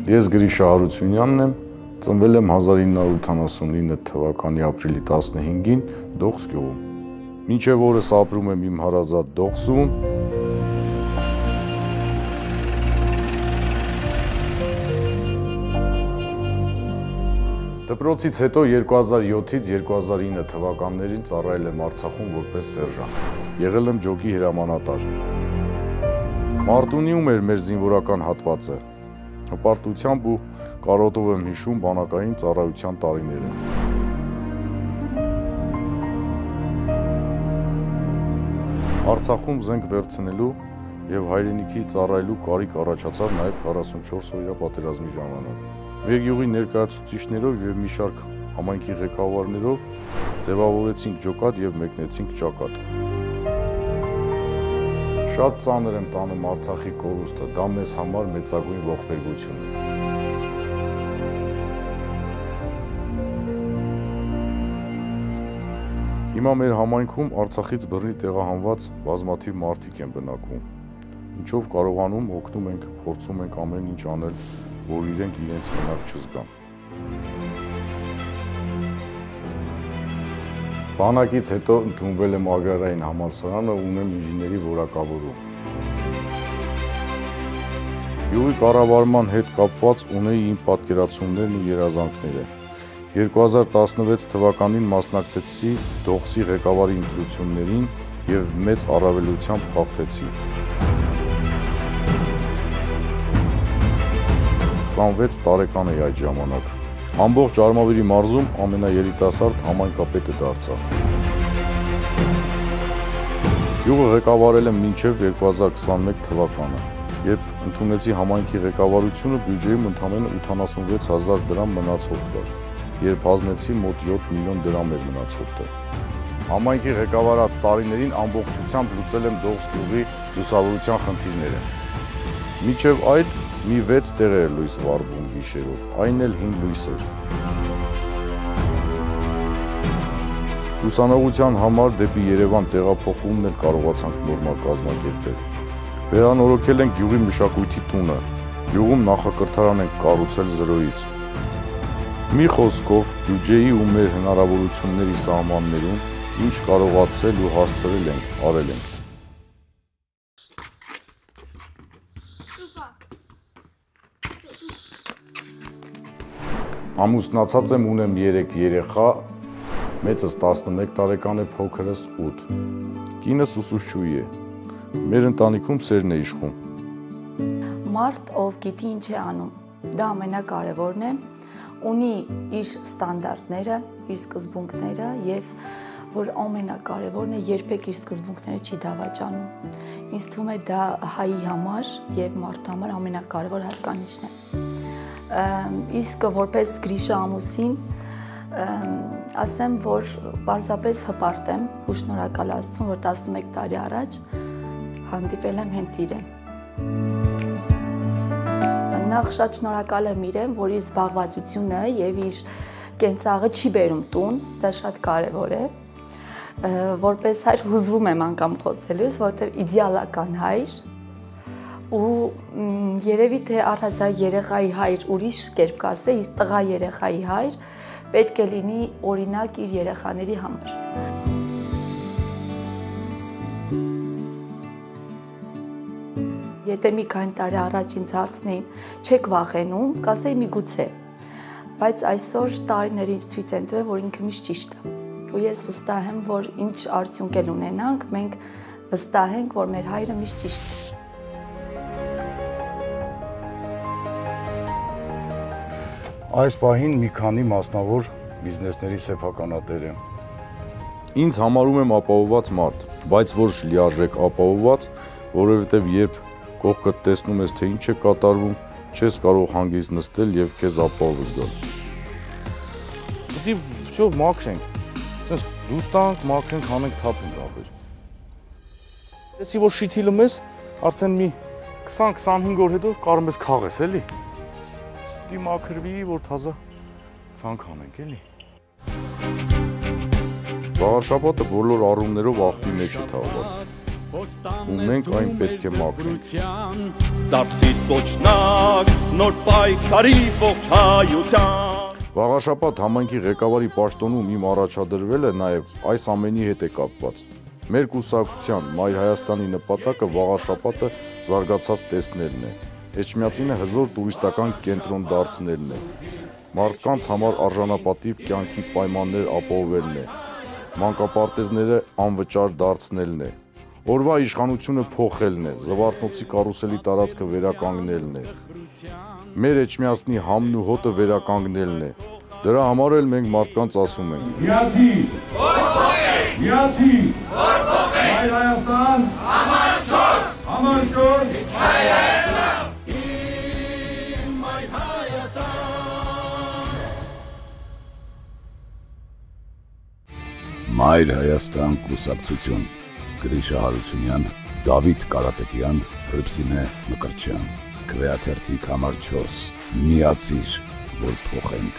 Ես Գրիշա Հարությունյանն եմ, ծնվել եմ 1979 թվականի ապրիլի 15-ին Դողս գյուղում։ Մինչև օրս ապրում եմ իմ հարազատ Դողսում։ Դպրոցից հետո 2007-ից 2009 թվականներին ծառայել եմ Արցախում որպես սերժանտ։ Եղել եմ ջոկի հրամանատար։ Մարտունիում էր մեր զինվորական հատվածը։ Հպարտությամբ ու կարոտով եմ հիշում բանակային ծառայության տարիները։ Արցախում զենք վերցնելու և հայրենիքի ծառայելու կարիք առաջացավ նաև 44 օրյա պատերազմի ժամանակ։ Մեր գյուղի ներկայացուցիչներով և մի շարք համայնքի ղեկավարներով ձևավորեցինք ջոկատ և մեկնեցինք ճակատ։ Շատ ծանր եմ տանում Արցախի կորուստը, դա մեզ համար մեծագույն ողբերգություն է։ Հիմա մեր համայնքում Արցախից բռնի տեղահանված բազմաթիվ մարդիկ են բնակվում, ինչով կարողանում օգնում ենք, փորձում ենք ամեն ինչ անել, որ իրենք իրենց մենակ չզգան։ Բանակից հետո ընդունվել եմ Ագրարային համալսարանը, ունեմ ինժեների որակավորում։ Գյուղի կառավարման հետ կապված ունեի իմ պատկերացումներն ու երազանքները։ 2016 թվականին մասնակցեցի Դողսի ղեկավարի ընտրություններին և մեծ առավելությամբ հաղթեցի։ 26 տարեկան էի այդ ժամանակ։ Ամբողջ Արմավիրի մարզում ամենաերիտասարդ համայնքապետը դարձա։ Գյուղը ղեկավարել եմ մինչև 2021 թվականը, երբ ընդունեցի համայնքի ղեկավարությունը, բյուջեում ընդամենը 86,000 դրամ մնացորդ կար, երբ հանձնեցի մոտ 7 միլիոն դրամ էր մնացորդը։ Համայնքի ղեկավարած տարիներին ամբողջությամբ լուծել եմ Դողս գյուղի լուսավորության խնդիրները։ Մինչև այդ մի 6 տեղ էր լույս վառվում գիշերով, այն էլ հին լույս էր։ Ուսանողության համար դեպի Երևան տեղափոխումն էլ կարողացանք նորմալ կազմակերպել։ Վերանորոգել ենք գյուղի մշակույթի տունը, գյուղում նախակրթարան ենք կառուցել զրոյից։ Մի խոսքով բյուջեի ու մեր հնարավորությունների սահմաններում ինչ կարողացել ու հասցրել ենք, արել ենք։ Ամուսնացած եմ, ունեմ 3 երեխա, մեծս 11 տարեկան է, փոքրս 8։ Կինս ուսուցչուհի է։ Մեր ընտանիքում սերն է իշխում։ Մարդ, ով գիտի ինչ է անում, դա ամենակարևորն է, ունի իր ստանդարտները, իր սկզբունքները և որ ամենակարևորն է, երբեք իր սկզբունքները չի դավաճանում։ Ինձ թվում է դա հայի համար և մարդու համար ամենակարևոր հատկանիշն է։ Իսկ որպես Գրիշա ամուսին ասեմ, որ պարզապես հպարտ եմ ու շնորհակալ Աստծուն, որ 11 տարի առաջ հանդիպել եմ հենց իրեն։ Նախ շատ շնորհակալ եմ իրեն, որ իր զբաղվածությունը և իր կենցաղը չի բերում տուն, դա շատ կարևոր է։ Որպես հայր հուզվում եմ անգամ խոսելուց, որովհետև իդեալական հայր ու երևի թե առհասարակ երեխայի հայր ուրիշ կերպ կասե, իսկ տղա երեխայի հայր պետք է լինի օրինակ իր երեխաների համար։ Եթե մի քանի տարի առաջ ինձ հարցնեին, չեք վախենում, կասեի միգուցե, բայց այսօր տարիները ինձ ցույց են տվել, որ ինքը միշտ ճիշտ է։ Ու ես վստահ եմ, որ ինչ արդյունք էլ ունենանք, մենք վստահ ենք, որ մեր հայրը միշտ ճիշտ է։ Այս պահին մի քանի մասնավոր բիզնեսների սեփականատեր եմ։ Ինձ համարում եմ ապահովված մարդ, բայց ոչ լիարժեք ապահովված, որովհետև երբ կողքդ տեսնում ես, թե ինչ է կատարվում, չես կարող հանգիստ նստել և քեզ ապահով զգալ։ Պետք է всё մաքրենք, ասես դուրս տանք, մաքրենք, հանենք, թափենք ապեր։ Տեսի որ շիթիլում ես, արդեն մի 20-25 օր հետո կարող ես քաղես, էլի։ Մաքրվի, որ թազա ցանկ անենք, էլի։ Ծաղարշապատը բոլոր առումներով աղբի մեջ է թաղված։ ու մենք այն պետք է մաքրենք։ Դարձիր կոչնակ նոր պայքարի ողջ հայության։ Վաղաշապատ համայնքի ղեկավարի պաշտոնում իմ առաջադրվելը նաև այս ամենի հետ է կապված։ Մեր կուսակցության Մայր Հայաստանի նպատակը Վաղաշապատը զարգացած տեսնելն է, Էջմիածինը հզոր տուրիստական կենտրոն դարձնելն է, մարդկանց համար արժանապատիվ կյանքի պայմաններ ապահովելն է, մանկապարտեզները անվճար դարձնելն է, օրվա իշխանությունը փոխելն է, Զվարթնոցի կարուսելի տարածքը վերականգնելն է, մեր Էջմիածնի համն ու հոտը վերականգնելն է։ Դրա համար էլ մենք մարդկանց ասում ենք. Միացի, միացի, Մայր Հայաստան, համար 4, համար 4, Մայր Հայաստան, Մայր Հայաստան։ Մայր Հայաստան կուսակցություն, Գրիշա Հարությունյան, Դավիթ Կարապետյան, Հռիփսիմե Մկրտչյան, Քվեաթերթիկ համար 4, միացիր, որ փոխենք։